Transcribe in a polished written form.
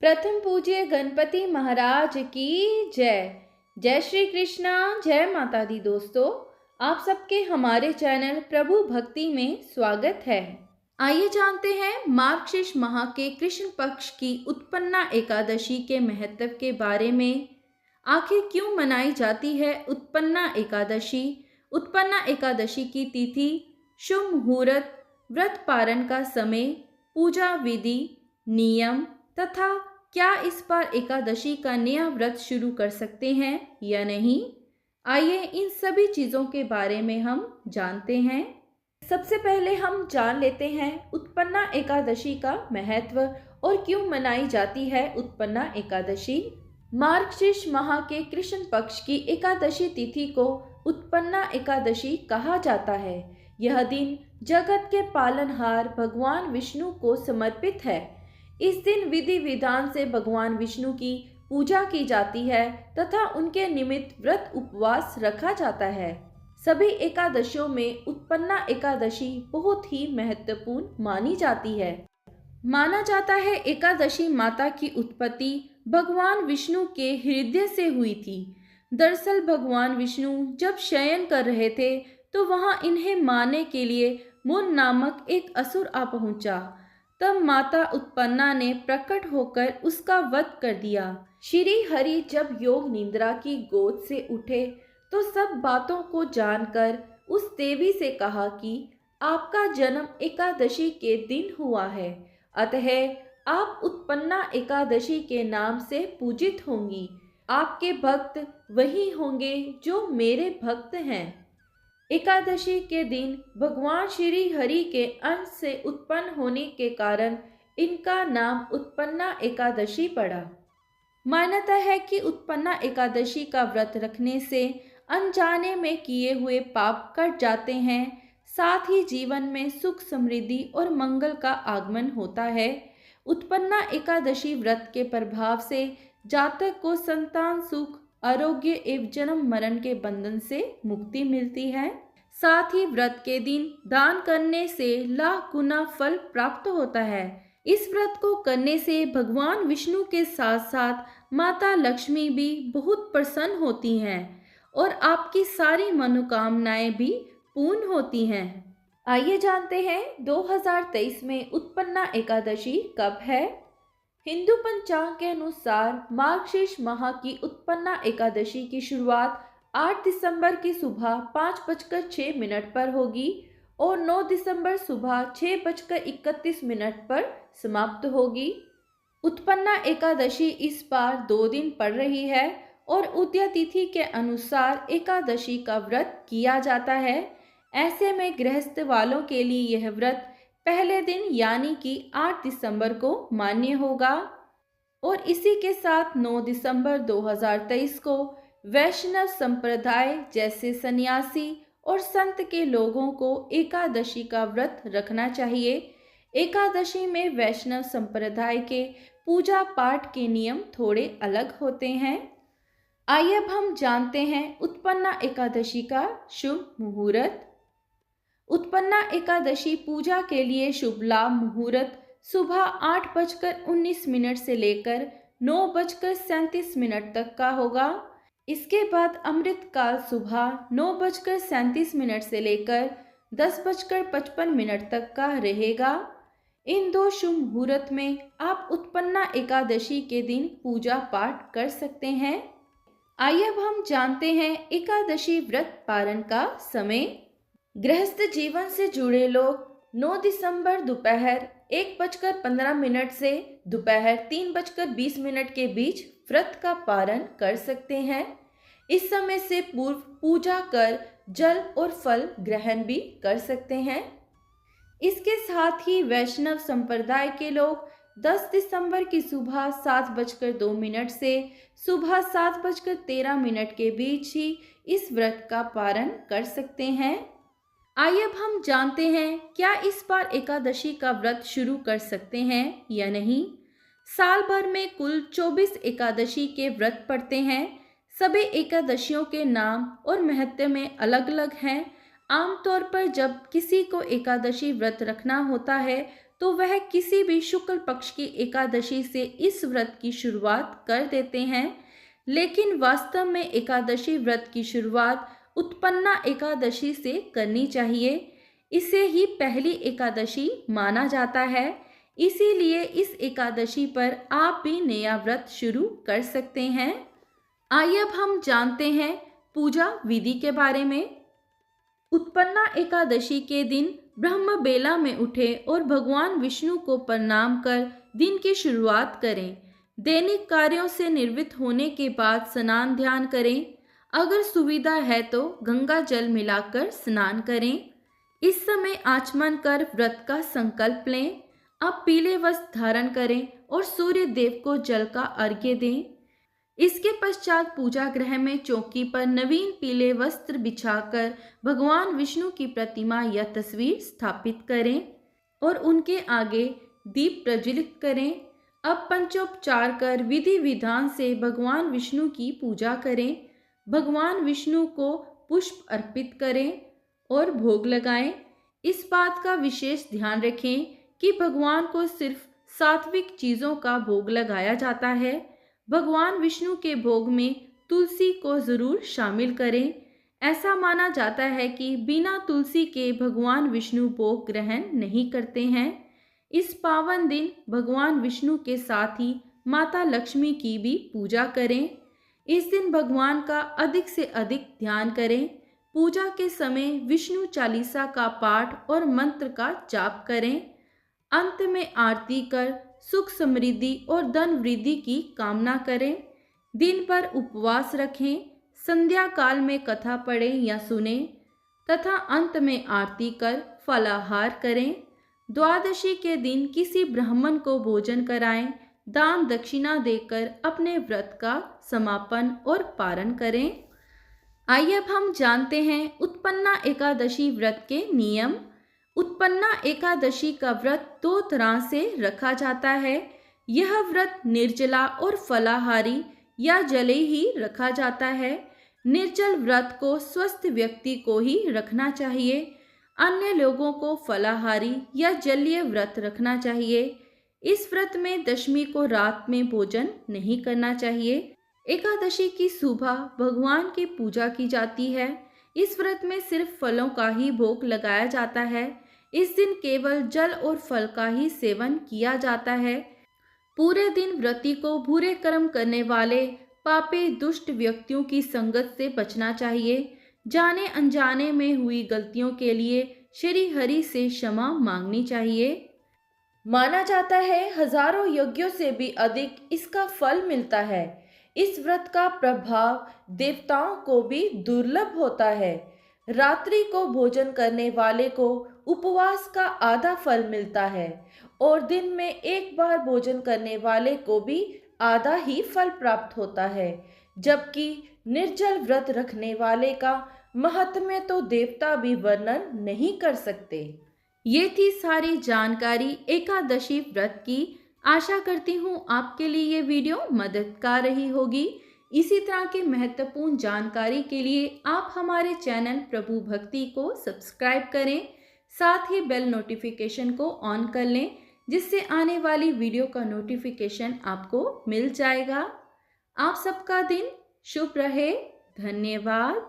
प्रथम पूज्य गणपति महाराज की जय। जय श्री कृष्णा, जय माता दी। दोस्तों, आप सबके हमारे चैनल प्रभु भक्ति में स्वागत है। आइए जानते हैं मार्गशीर्ष माह के कृष्ण पक्ष की उत्पन्ना एकादशी के महत्व के बारे में। आखिर क्यों मनाई जाती है उत्पन्ना एकादशी? उत्पन्ना एकादशी की तिथि, शुभ मुहूर्त, व्रत पारण का समय, पूजा विधि, नियम तथा क्या इस बार एकादशी का नया व्रत शुरू कर सकते हैं या नहीं? आइए इन सभी चीज़ों के बारे में हम जानते हैं। सबसे पहले हम जान लेते हैं उत्पन्ना एकादशी का महत्व और क्यों मनाई जाती है उत्पन्ना एकादशी। मार्गशीर्ष माह के कृष्ण पक्ष की एकादशी तिथि को उत्पन्ना एकादशी कहा जाता है। यह दिन जगत के पालनहार भगवान विष्णु को समर्पित है। इस दिन विधि विधान से भगवान विष्णु की पूजा की जाती है तथा उनके निमित्त व्रत उपवास रखा जाता है। सभी एकादशियों में उत्पन्ना एकादशी बहुत ही महत्वपूर्ण मानी जाती है। माना जाता है एकादशी माता की उत्पत्ति भगवान विष्णु के हृदय से हुई थी। दरअसल भगवान विष्णु जब शयन कर रहे थे तो वहां इन्हें मारने के लिए मुन नामक एक असुर आ पहुंचा। तब माता उत्पन्ना ने प्रकट होकर उसका वध कर दिया। श्री हरि जब योग निद्रा की गोद से उठे तो सब बातों को जानकर उस देवी से कहा कि आपका जन्म एकादशी के दिन हुआ है, अतः आप उत्पन्ना एकादशी के नाम से पूजित होंगी। आपके भक्त वही होंगे जो मेरे भक्त हैं। एकादशी के दिन भगवान श्री हरि के अंश से उत्पन्न होने के कारण इनका नाम उत्पन्ना एकादशी पड़ा। मान्यता है कि उत्पन्ना एकादशी का व्रत रखने से अनजाने में किए हुए पाप कट जाते हैं, साथ ही जीवन में सुख समृद्धि और मंगल का आगमन होता है। उत्पन्ना एकादशी व्रत के प्रभाव से जातक को संतान सुख, आरोग्य एवं जन्म मरण के बंधन से मुक्ति मिलती है। साथ ही व्रत के दिन दान करने से लाख गुना फल प्राप्त होता है। इस व्रत को करने से भगवान विष्णु के साथ साथ माता लक्ष्मी भी बहुत प्रसन्न होती हैं और आपकी सारी मनोकामनाएं भी पूर्ण होती हैं। आइए जानते हैं 2023 में उत्पन्ना एकादशी कब है। हिंदू पंचांग के अनुसार मार्गशीर्ष माह की उत्पन्ना एकादशी की शुरुआत 8 दिसंबर की सुबह 5:06 पर होगी और 9 दिसंबर सुबह 6:31 पर समाप्त होगी। उत्पन्ना एकादशी इस बार 2 दिन पड़ रही है और उदय तिथि के अनुसार एकादशी का व्रत किया जाता है। ऐसे में गृहस्थ वालों के लिए यह व्रत पहले दिन यानी कि 8 दिसंबर को मान्य होगा और इसी के साथ 9 दिसंबर 2023 को वैष्णव संप्रदाय जैसे सन्यासी और संत के लोगों को एकादशी का व्रत रखना चाहिए। एकादशी में वैष्णव संप्रदाय के पूजा पाठ के नियम थोड़े अलग होते हैं। आइए अब हम जानते हैं उत्पन्ना एकादशी का शुभ मुहूर्त। उत्पन्ना एकादशी पूजा के लिए शुभ लाभ मुहूर्त सुबह 8:19 से लेकर 9:37 तक का होगा। इसके बाद अमृत काल सुबह 9:37 से लेकर 10:55 तक का रहेगा। इन 2 शुभ मुहूर्त में आप उत्पन्ना एकादशी के दिन पूजा पाठ कर सकते हैं। आइए अब हम जानते हैं एकादशी व्रत पारण का समय। गृहस्थ जीवन से जुड़े लोग 9 दिसंबर दोपहर 1:15 से दोपहर 3:20 के बीच व्रत का पारण कर सकते हैं। इस समय से पूर्व पूजा कर जल और फल ग्रहण भी कर सकते हैं। इसके साथ ही वैष्णव संप्रदाय के लोग 10 दिसंबर की सुबह 7:02 से सुबह 7:13 के बीच ही इस व्रत का पारण कर सकते हैं। आइए अब हम जानते हैं क्या इस बार एकादशी का व्रत शुरू कर सकते हैं या नहीं। साल भर में कुल 24 एकादशी के व्रत पड़ते हैं। सभी एकादशियों के नाम और महत्व में अलग अलग हैं। आमतौर पर जब किसी को एकादशी व्रत रखना होता है तो वह किसी भी शुक्ल पक्ष की एकादशी से इस व्रत की शुरुआत कर देते हैं। लेकिन वास्तव में एकादशी व्रत की शुरुआत उत्पन्ना एकादशी से करनी चाहिए। इसे ही पहली एकादशी माना जाता है। इसीलिए इस एकादशी पर आप भी नया व्रत शुरू कर सकते हैं। आइए अब हम जानते हैं पूजा विधि के बारे में। उत्पन्ना एकादशी के दिन ब्रह्म बेला में उठे और भगवान विष्णु को प्रणाम कर दिन की शुरुआत करें। दैनिक कार्यों से निवृत्त होने के बाद स्नान ध्यान करें। अगर सुविधा है तो गंगा जल मिलाकर स्नान करें। इस समय आचमन कर व्रत का संकल्प लें। अब पीले वस्त्र धारण करें और सूर्य देव को जल का अर्घ्य दें। इसके पश्चात पूजा गृह में चौकी पर नवीन पीले वस्त्र बिछाकर भगवान विष्णु की प्रतिमा या तस्वीर स्थापित करें और उनके आगे दीप प्रज्वलित करें। अब पंचोपचार कर विधि विधान से भगवान विष्णु की पूजा करें। भगवान विष्णु को पुष्प अर्पित करें और भोग लगाएं। इस बात का विशेष ध्यान रखें कि भगवान को सिर्फ सात्विक चीज़ों का भोग लगाया जाता है। भगवान विष्णु के भोग में तुलसी को जरूर शामिल करें। ऐसा माना जाता है कि बिना तुलसी के भगवान विष्णु भोग ग्रहण नहीं करते हैं। इस पावन दिन भगवान विष्णु के साथ ही माता लक्ष्मी की भी पूजा करें। इस दिन भगवान का अधिक से अधिक ध्यान करें। पूजा के समय विष्णु चालीसा का पाठ और मंत्र का जाप करें। अंत में आरती कर सुख समृद्धि और धन वृद्धि की कामना करें। दिन भर उपवास रखें। संध्या काल में कथा पढ़ें या सुने तथा अंत में आरती कर फलाहार करें। द्वादशी के दिन किसी ब्राह्मण को भोजन कराएं। दान दक्षिणा देकर अपने व्रत का समापन और पारण करें। आइए अब हम जानते हैं उत्पन्ना एकादशी व्रत के नियम। उत्पन्ना एकादशी का व्रत 2 तरह से रखा जाता है। यह व्रत निर्जला और फलाहारी या जले ही रखा जाता है। निर्जल व्रत को स्वस्थ व्यक्ति को ही रखना चाहिए। अन्य लोगों को फलाहारी या जलीय व्रत रखना चाहिए। इस व्रत में दशमी को रात में भोजन नहीं करना चाहिए। एकादशी की सुबह भगवान की पूजा की जाती है। इस व्रत में सिर्फ फलों का ही भोग लगाया जाता है। इस दिन केवल जल और फल का ही सेवन किया जाता है। पूरे दिन व्रती को बुरे कर्म करने वाले पापी दुष्ट व्यक्तियों की संगत से बचना चाहिए। जाने अनजाने में हुई गलतियों के लिए श्री हरि से क्षमा मांगनी चाहिए। माना जाता है हजारों यज्ञों से भी अधिक इसका फल मिलता है। इस व्रत का प्रभाव देवताओं को भी दुर्लभ होता है। रात्रि को भोजन करने वाले को उपवास का आधा फल मिलता है और दिन में एक बार भोजन करने वाले को भी आधा ही फल प्राप्त होता है। जबकि निर्जल व्रत रखने वाले का महत्म्य तो देवता भी वर्णन नहीं कर सकते। ये थी सारी जानकारी एकादशी व्रत की। आशा करती हूँ आपके लिए ये वीडियो मददगार रही होगी। इसी तरह की महत्वपूर्ण जानकारी के लिए आप हमारे चैनल प्रभु भक्ति को सब्सक्राइब करें। साथ ही बेल नोटिफिकेशन को ऑन कर लें, जिससे आने वाली वीडियो का नोटिफिकेशन आपको मिल जाएगा। आप सबका दिन शुभ रहे। धन्यवाद।